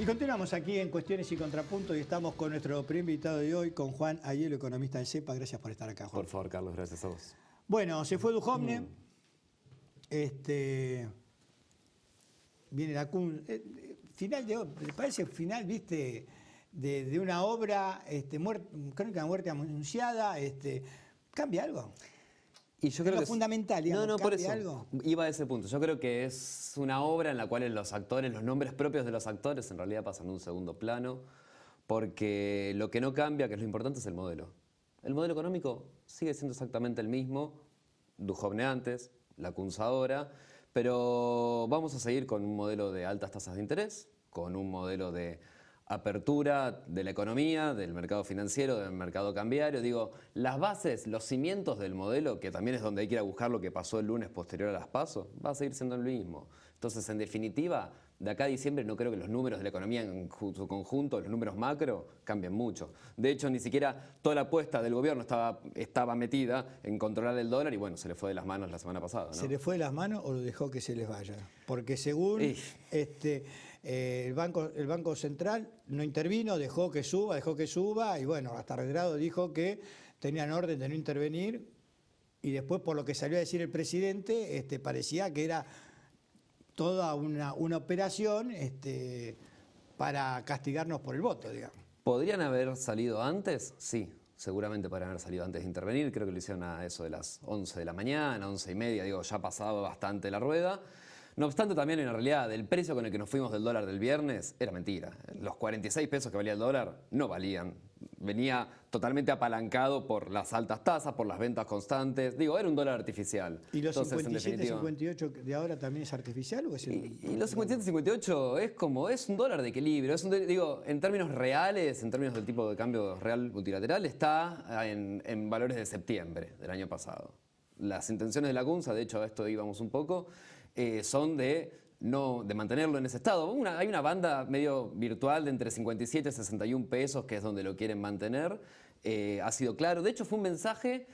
Y continuamos aquí en Cuestiones y Contrapuntos y estamos con nuestro primer invitado de hoy, con Juan Aiello, economista de CEPA. Gracias por estar acá, Juan. Por favor, Carlos, gracias a vos. Bueno, se fue Duhovne. Viene la final de, me parece final, viste, de una obra, creo que una muerte anunciada, ¿cambia algo? Y yo creo lo que fundamental, digamos, no, por ¿cambia eso algo? iba a ese punto. Yo creo que es una obra en la cual los actores, los nombres propios de los actores en realidad pasan a un segundo plano, porque lo que no cambia, que es lo importante, es el modelo. El modelo económico sigue siendo exactamente el mismo, Duhovne antes, la Kunz ahora, pero vamos a seguir con un modelo de altas tasas de interés, con un modelo de apertura de la economía, del mercado financiero, del mercado cambiario. Digo, las bases, los cimientos del modelo, que también es donde hay que ir a buscar lo que pasó el lunes posterior a las PASO, va a seguir siendo lo mismo. Entonces, en definitiva, de acá a diciembre no creo que los números de la economía en su conjunto, los números macro, cambien mucho. De hecho, ni siquiera toda la apuesta del gobierno estaba metida en controlar el dólar y bueno, se le fue de las manos la semana pasada, ¿no? ¿Se le fue de las manos o lo dejó que se les vaya? Porque según el Banco Central no intervino, dejó que suba y bueno, hasta Redrado dijo que tenían orden de no intervenir y después por lo que salió a decir el presidente parecía que era toda una operación para castigarnos por el voto, digamos. ¿Podrían haber salido antes? Sí, seguramente podrían haber salido antes de intervenir. Creo que lo hicieron a eso de las 11 de la mañana, 11:30, digo, ya pasaba bastante la rueda. No obstante, también en realidad el precio con el que nos fuimos del dólar del viernes era mentira. Los 46 pesos que valía el dólar no valían. Venía totalmente apalancado por las altas tasas, por las ventas constantes. Digo, era un dólar artificial. ¿Y los Entonces, 57, 58 de ahora también es artificial o es y los 57, 58 es un dólar de equilibrio. Digo, en términos reales, en términos del tipo de cambio real multilateral, está en valores de septiembre del año pasado. Las intenciones de la Kunz, de hecho a esto íbamos un poco, son de mantenerlo en ese estado. Hay una banda medio virtual de entre 57 y 61 pesos, que es donde lo quieren mantener. Ha sido claro. De hecho, fue un mensaje.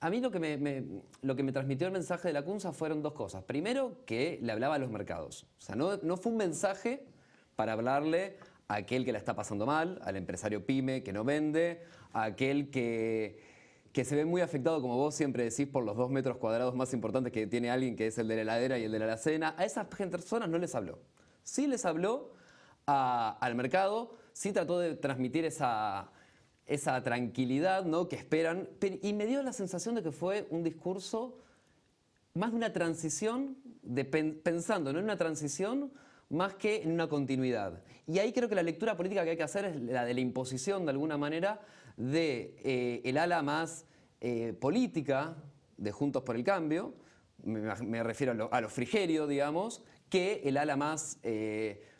A mí lo que me transmitió el mensaje de la Kunz fueron dos cosas. Primero, que le hablaba a los mercados. O sea, no fue un mensaje para hablarle a aquel que la está pasando mal, al empresario pyme que no vende, a aquel que se ve muy afectado, como vos siempre decís, por los 2 metros cuadrados más importantes que tiene alguien, que es el de la heladera y el de la alacena. A esas personas no les habló. Sí les habló al mercado, sí trató de transmitir esa tranquilidad, ¿no?, que esperan, y me dio la sensación de que fue un discurso más de una transición, pensando no en una transición, más que en una continuidad. Y ahí creo que la lectura política que hay que hacer es la de la imposición, de alguna manera, de el ala más política de Juntos por el Cambio, me refiero a lo Frigerio, digamos, que el ala más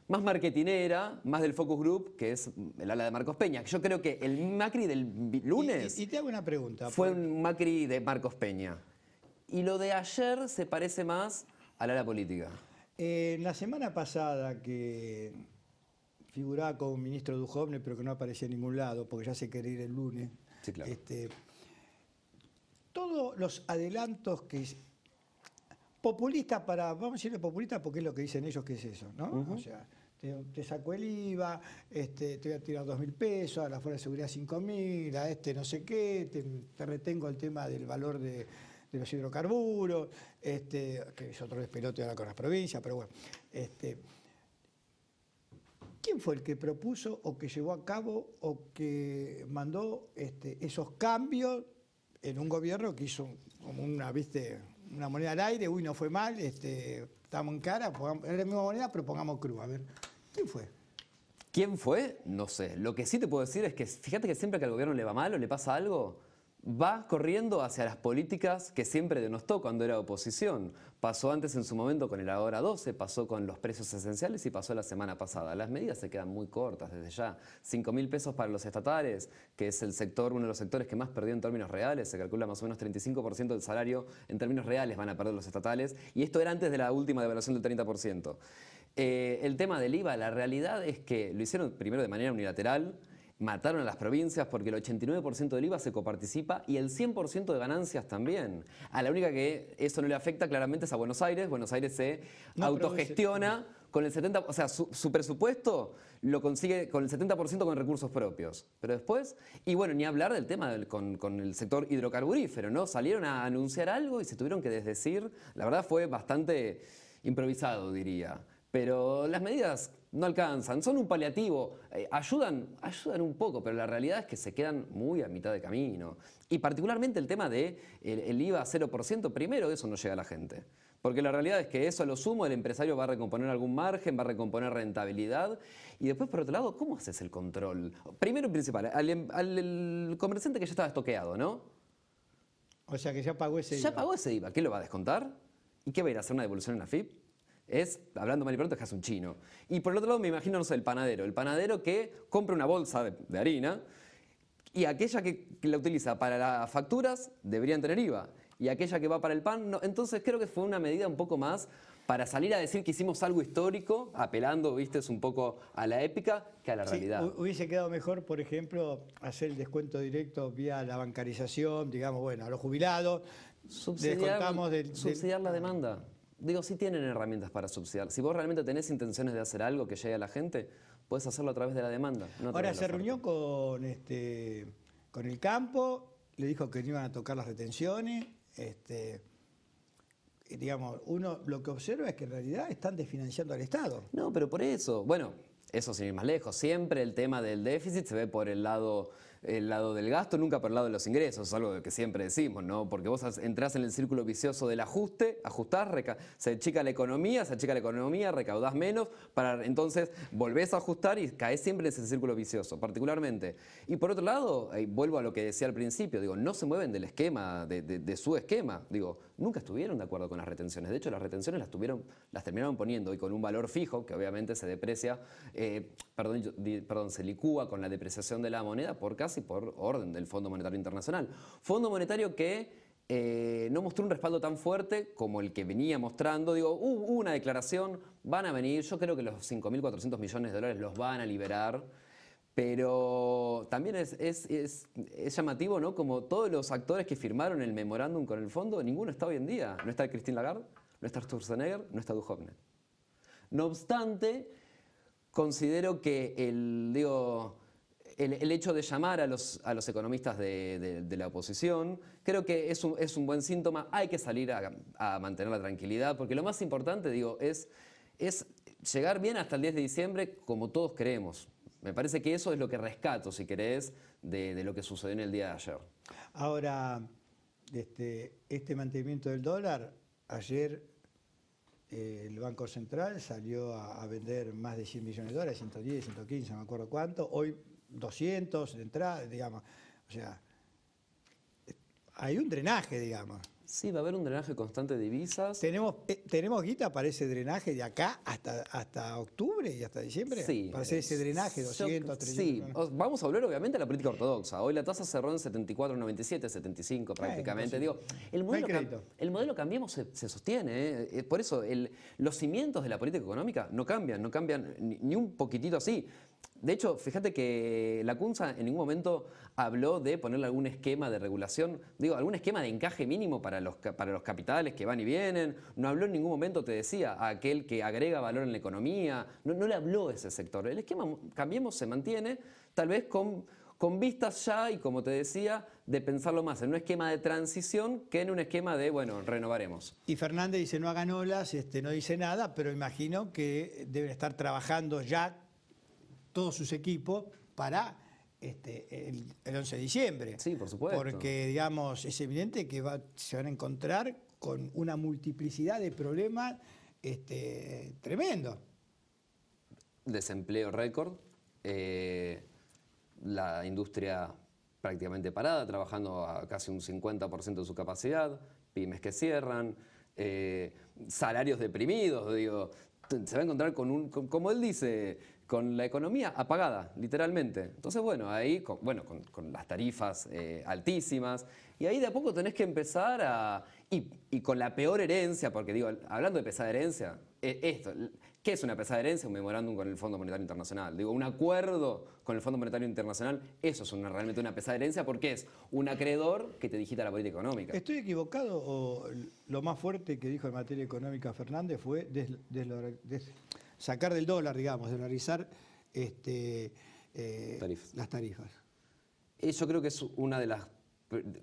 marketinera, más del focus group, que es el ala de Marcos Peña. Yo creo que el Macri del lunes y te hago una pregunta. Fue un Macri de Marcos Peña. Y lo de ayer se parece más al ala política. La semana pasada que figuraba como ministro Duhovne, pero que no aparecía en ningún lado, porque ya se quería ir el lunes. Sí, claro. Todos los adelantos que... Populistas vamos a decirle populistas porque es lo que dicen ellos que es eso, ¿no? O sea, te saco el IVA, te voy a tirar 2.000 pesos, a la Fuerza de Seguridad 5.000, a no sé qué, te retengo el tema del valor de los hidrocarburos, que es otro despelote ahora con las provincias, pero bueno. ¿Quién fue el que propuso o que llevó a cabo o que mandó esos cambios en un gobierno que hizo como una moneda al aire? Uy, no fue mal, estamos en cara, es la misma moneda, pero pongamos cruz. A ver, ¿quién fue? ¿Quién fue? No sé. Lo que sí te puedo decir es que fíjate que siempre que al gobierno le va mal o le pasa algo, va corriendo hacia las políticas que siempre denostó cuando era oposición. Pasó antes en su momento con el Ahora 12, pasó con los precios esenciales y pasó la semana pasada. Las medidas se quedan muy cortas desde ya. 5.000 pesos para los estatales, que es uno de los sectores que más perdió en términos reales. Se calcula más o menos 35% del salario en términos reales van a perder los estatales. Y esto era antes de la última devaluación del 30%. El tema del IVA, la realidad es que lo hicieron primero de manera unilateral. Mataron a las provincias porque el 89% del IVA se coparticipa y el 100% de ganancias también. A la única que eso no le afecta claramente es a Buenos Aires. Buenos Aires se autogestiona con el 70%, o sea, su presupuesto lo consigue con el 70% con recursos propios. Pero después, y bueno, ni hablar del tema con el sector hidrocarburífero, ¿no? Salieron a anunciar algo y se tuvieron que desdecir. La verdad fue bastante improvisado, diría. Pero las medidas no alcanzan, son un paliativo, ayudan un poco, pero la realidad es que se quedan muy a mitad de camino. Y particularmente el tema de el IVA 0%, primero eso no llega a la gente. Porque la realidad es que eso a lo sumo el empresario va a recomponer algún margen, va a recomponer rentabilidad. Y después, por otro lado, ¿cómo haces el control? Primero y principal, al comerciante que ya estaba estoqueado, ¿no? O sea que ya pagó ese IVA. Ya pagó ese IVA, ¿qué lo va a descontar? ¿Y qué va a ir a hacer una devolución en la FIP? Hablando mal y pronto, es que hace un chino. Y por el otro lado me imagino, no sé, el panadero que compra una bolsa de harina y aquella que la utiliza para las facturas deberían tener IVA y aquella que va para el pan no. Entonces creo que fue una medida un poco más para salir a decir que hicimos algo histórico, apelando, viste, un poco a la épica que a la realidad. Hubiese quedado mejor, por ejemplo, hacer el descuento directo vía la bancarización, digamos, bueno, a los jubilados, subsidiar la demanda. Digo, sí tienen herramientas para subsidiar. Si vos realmente tenés intenciones de hacer algo que llegue a la gente, puedes hacerlo a través de la demanda. No ahora se reunió con el campo, le dijo que no iban a tocar las retenciones. Digamos, uno lo que observa es que en realidad están desfinanciando al Estado. No, pero por eso, bueno, eso sin ir más lejos, siempre el tema del déficit se ve por el lado del gasto, nunca por el lado de los ingresos, es algo que siempre decimos, ¿no? Porque vos entrás en el círculo vicioso del ajuste, ajustás, se achica la economía, recaudás menos, entonces volvés a ajustar y caes siempre en ese círculo vicioso, particularmente. Y por otro lado, vuelvo a lo que decía al principio, digo, no se mueven del esquema, de su esquema, digo, nunca estuvieron de acuerdo con las retenciones, de hecho las retenciones las terminaron poniendo y con un valor fijo, que obviamente se deprecia, se licúa con la depreciación de la moneda casi por orden del Fondo Monetario Internacional. Fondo Monetario que no mostró un respaldo tan fuerte como el que venía mostrando. Digo, hubo una declaración, van a venir, yo creo que los 5.400 millones de dólares los van a liberar, pero también es llamativo, ¿no? Como todos los actores que firmaron el memorándum con el fondo, ninguno está hoy en día. No está Christine Lagarde, no está Sturzenegger, no está Duhovne. No obstante, considero que el hecho de llamar a los economistas de la oposición, creo que es un buen síntoma. Hay que salir a mantener la tranquilidad, porque lo más importante, digo, es llegar bien hasta el 10 de diciembre como todos queremos. Me parece que eso es lo que rescato, si querés, de lo que sucedió en el día de ayer. Ahora, este mantenimiento del dólar, ayer el Banco Central salió a vender más de 100 millones de dólares, 110, 115, no me acuerdo cuánto. Hoy 200 de entrada, digamos. O sea, hay un drenaje, digamos. Sí, va a haber un drenaje constante de divisas. ¿Tenemos guita para ese drenaje de acá hasta octubre y hasta diciembre? Sí. Para hacer ese drenaje, 200, 300. Sí, vamos a volver obviamente a la política ortodoxa. Hoy la tasa cerró en 74,97, 75 prácticamente. Digo, el modelo Cambiemos se sostiene. Por eso los cimientos de la política económica no cambian ni un poquitito así. De hecho, fíjate que la CUNSA en ningún momento habló de ponerle algún esquema de regulación, algún esquema de encaje mínimo para los capitales que van y vienen. No habló en ningún momento, te decía, a aquel que agrega valor en la economía. No le habló ese sector. El esquema Cambiemos se mantiene, tal vez con vistas ya, y como te decía, de pensarlo más en un esquema de transición que en un esquema de, bueno, renovaremos. Y Fernández dice, no hagan olas, no dice nada, pero imagino que deben estar trabajando ya todos sus equipos para el 11 de diciembre. Sí, por supuesto. Porque, digamos, es evidente que se van a encontrar con una multiplicidad de problemas tremendo. Desempleo récord, la industria prácticamente parada, trabajando a casi un 50% de su capacidad, pymes que cierran, salarios deprimidos, se va a encontrar como él dice, con la economía apagada, literalmente. Entonces, bueno, ahí con las tarifas altísimas, y ahí de a poco tenés que empezar y con la peor herencia, porque hablando de pesada herencia, ¿qué es una pesada herencia? Un memorándum con el Fondo Monetario Internacional. Un acuerdo con el Fondo Monetario Internacional, eso es realmente una pesada herencia porque es un acreedor que te digita la política económica. ¿Estoy equivocado o lo más fuerte que dijo en materia económica Fernández fue sacar del dólar, digamos, dolarizar las tarifas. Yo creo que es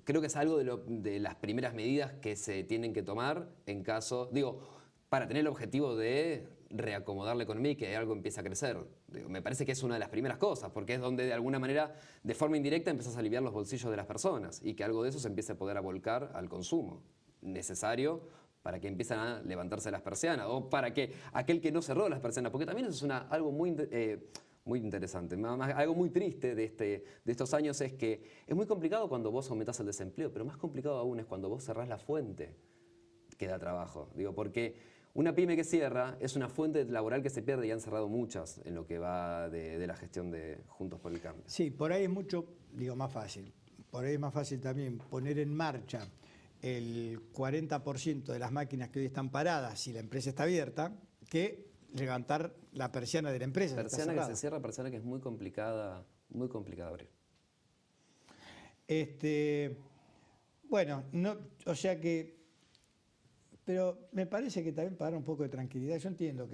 creo que es algo de las primeras medidas que se tienen que tomar en caso, digo, para tener el objetivo de reacomodar la economía y que algo empiece a crecer. Digo, me parece que es una de las primeras cosas, porque es donde de alguna manera, de forma indirecta, empiezas a aliviar los bolsillos de las personas y que algo de eso se empiece a poder volcar al consumo necesario para que empiecen a levantarse las persianas o para que aquel que no cerró las persianas, porque también eso es algo muy interesante. Algo muy triste de estos años es que es muy complicado cuando vos aumentás el desempleo, pero más complicado aún es cuando vos cerrás la fuente que da trabajo. Digo, porque una pyme que cierra es una fuente laboral que se pierde y han cerrado muchas en lo que va de la gestión de Juntos por el Cambio. Sí, por ahí es mucho, digo, más fácil. Por ahí es más fácil también poner en marcha el 40% de las máquinas que hoy están paradas si la empresa está abierta, que levantar la persiana de la empresa. Persiana que se cierra, persiana que es muy complicada abrir. Bueno, no, o sea que, pero me parece que también para dar un poco de tranquilidad. Yo entiendo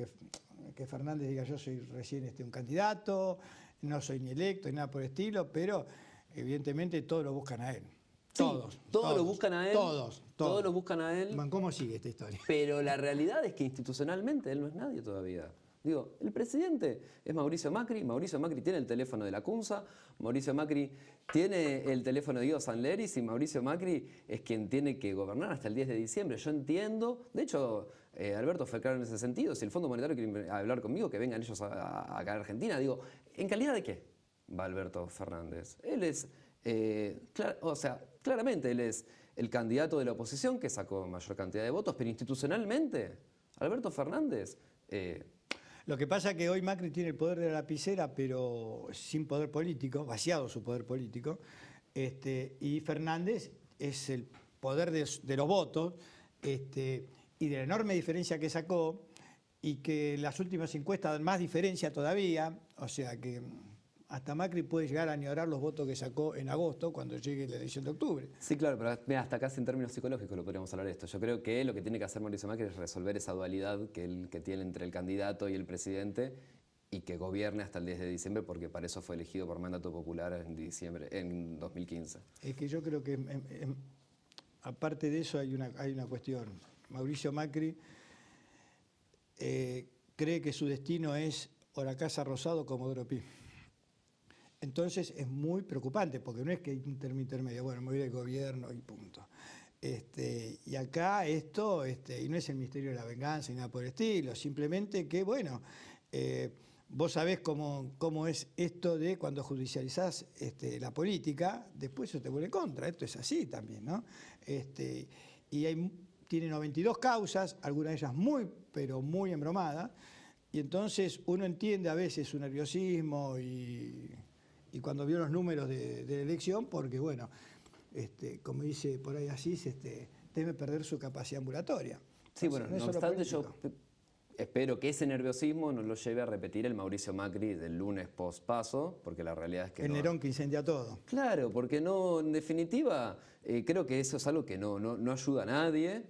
que Fernández diga yo soy recién un candidato, no soy ni electo ni nada por el estilo, pero evidentemente todos lo buscan a él. Todos lo buscan a él. Todos lo buscan a él. ¿Cómo sigue esta historia? Pero la realidad es que institucionalmente él no es nadie todavía. Digo, el presidente es Mauricio Macri tiene el teléfono de la CUNSA, Mauricio Macri tiene el teléfono de Guido Sanleris y Mauricio Macri es quien tiene que gobernar hasta el 10 de diciembre. Yo entiendo, de hecho, Alberto fue claro en ese sentido, si el Fondo Monetario quiere hablar conmigo, que vengan ellos acá a Argentina. Digo, ¿en calidad de qué va Alberto Fernández? Él es, claramente él es el candidato de la oposición que sacó mayor cantidad de votos, pero institucionalmente, Alberto Fernández... Lo que pasa es que hoy Macri tiene el poder de la lapicera, pero sin poder político, vaciado su poder político, y Fernández es el poder de los votos, y de la enorme diferencia que sacó, y que las últimas encuestas dan más diferencia todavía, o sea que hasta Macri puede llegar a añorar los votos que sacó en agosto cuando llegue la elección de octubre. Sí, claro, pero mira, hasta casi en términos psicológicos lo podríamos hablar de esto. Yo creo que lo que tiene que hacer Mauricio Macri es resolver esa dualidad que tiene entre el candidato y el presidente y que gobierne hasta el 10 de diciembre porque para eso fue elegido por mandato popular en 2015. Es que yo creo que aparte de eso hay una cuestión. Mauricio Macri cree que su destino es o la Casa Rosada o Comodoro Pi. Entonces es muy preocupante, porque no es que hay un término intermedio, bueno, me voy del gobierno y punto. Y acá esto, y no es el misterio de la venganza ni nada por el estilo, simplemente que, bueno, vos sabés cómo es esto de cuando judicializás la política, después eso te vuelve en contra, esto es así también, ¿no? Tiene 92 causas, algunas de ellas muy, pero muy embromadas, y entonces uno entiende a veces su nerviosismo y cuando vio los números de la elección, porque bueno, como dice por ahí Asís, teme perder su capacidad ambulatoria. Sí, bueno, no obstante yo espero que ese nerviosismo no lo lleve a repetir el Mauricio Macri del lunes post-paso, porque la realidad es que el Nerón que incendia todo. Claro, porque no, en definitiva, creo que eso es algo que no ayuda a nadie,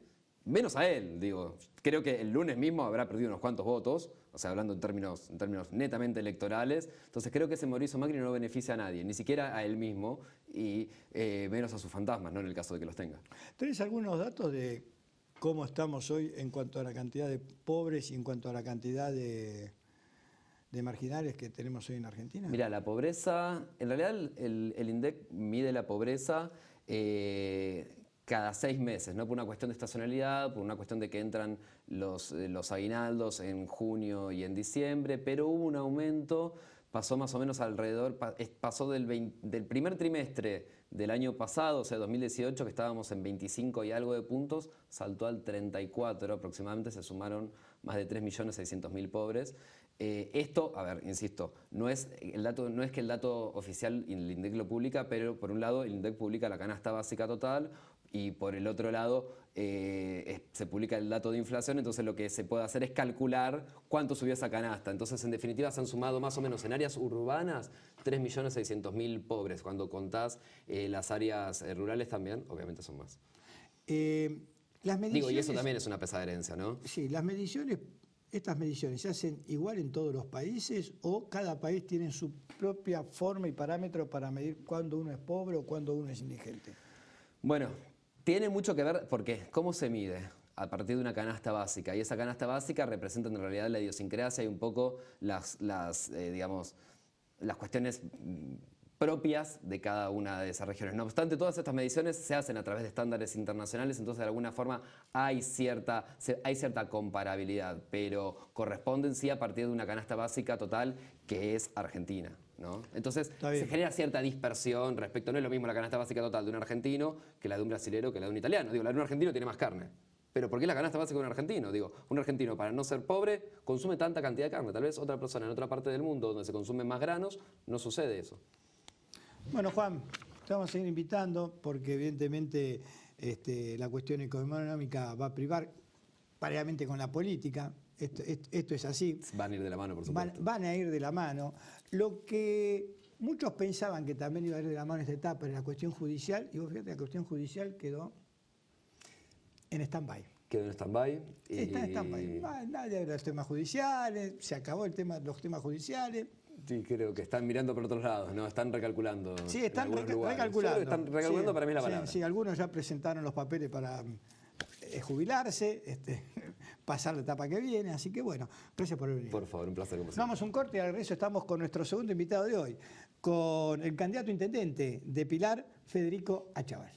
menos a él, digo. Creo que el lunes mismo habrá perdido unos cuantos votos, o sea, hablando en términos netamente electorales. Entonces creo que ese Mauricio Macri no beneficia a nadie, ni siquiera a él mismo, y menos a sus fantasmas, ¿no? En el caso de que los tenga. ¿Tenés algunos datos de cómo estamos hoy en cuanto a la cantidad de pobres y en cuanto a la cantidad de marginales que tenemos hoy en Argentina? Mira, la pobreza, en realidad el INDEC mide la pobreza cada 6 meses, ¿no? Por una cuestión de estacionalidad, por una cuestión de que entran los aguinaldos en junio y en diciembre, pero hubo un aumento, pasó más o menos pasó del primer trimestre del año pasado, o sea, 2018, que estábamos en 25 y algo de puntos, saltó al 34 aproximadamente, se sumaron más de 3.600.000 pobres. Esto, a ver, insisto, no es que el dato oficial el INDEC lo publica, pero por un lado el INDEC publica la canasta básica total y por el otro lado se publica el dato de inflación, entonces lo que se puede hacer es calcular cuánto subió esa canasta. Entonces, en definitiva, se han sumado más o menos en áreas urbanas 3.600.000 pobres. Cuando contás las áreas rurales también, obviamente son más. Las mediciones, digo, y eso también es una pesada herencia, ¿no? Sí, las mediciones ¿estas mediciones se hacen igual en todos los países o cada país tiene su propia forma y parámetro para medir cuándo uno es pobre o cuándo uno es indigente? Bueno, tiene mucho que ver, porque ¿cómo se mide? A partir de una canasta básica, y esa canasta básica representa en realidad la idiosincrasia y un poco digamos, las cuestiones propias de cada una de esas regiones. No obstante, todas estas mediciones se hacen a través de estándares internacionales, entonces de alguna forma hay cierta comparabilidad, pero corresponden sí a partir de una canasta básica total que es Argentina, ¿no? Entonces se genera cierta dispersión respecto, no es lo mismo la canasta básica total de un argentino que la de un brasilero que la de un italiano. Digo, la de un argentino tiene más carne. Pero ¿por qué la canasta básica de un argentino? Digo, un argentino para no ser pobre consume tanta cantidad de carne. Tal vez otra persona en otra parte del mundo donde se consumen más granos no sucede eso. Bueno, Juan, te vamos a seguir invitando porque evidentemente la cuestión económica va a privar paralelamente con la política. Esto es así. Van a ir de la mano, por supuesto. Van a ir de la mano. Lo que muchos pensaban que también iba a ir de la mano esta etapa era la cuestión judicial, y vos fíjate, la cuestión judicial quedó en stand-by. Quedó en stand-by. Está en stand-by. Nadie habla de los temas judiciales, se acabó los temas judiciales. Sí, creo que están mirando por otros lados, ¿no? Están recalculando. Sí, están recalculando. Están recalculando, para mí la palabra. Sí, algunos ya presentaron los papeles para jubilarse, pasar la etapa que viene, así que bueno, gracias por venir. Por favor, un placer. Como Vamos a un corte y al regreso estamos con nuestro segundo invitado de hoy, con el candidato a intendente de Pilar, Federico Achával.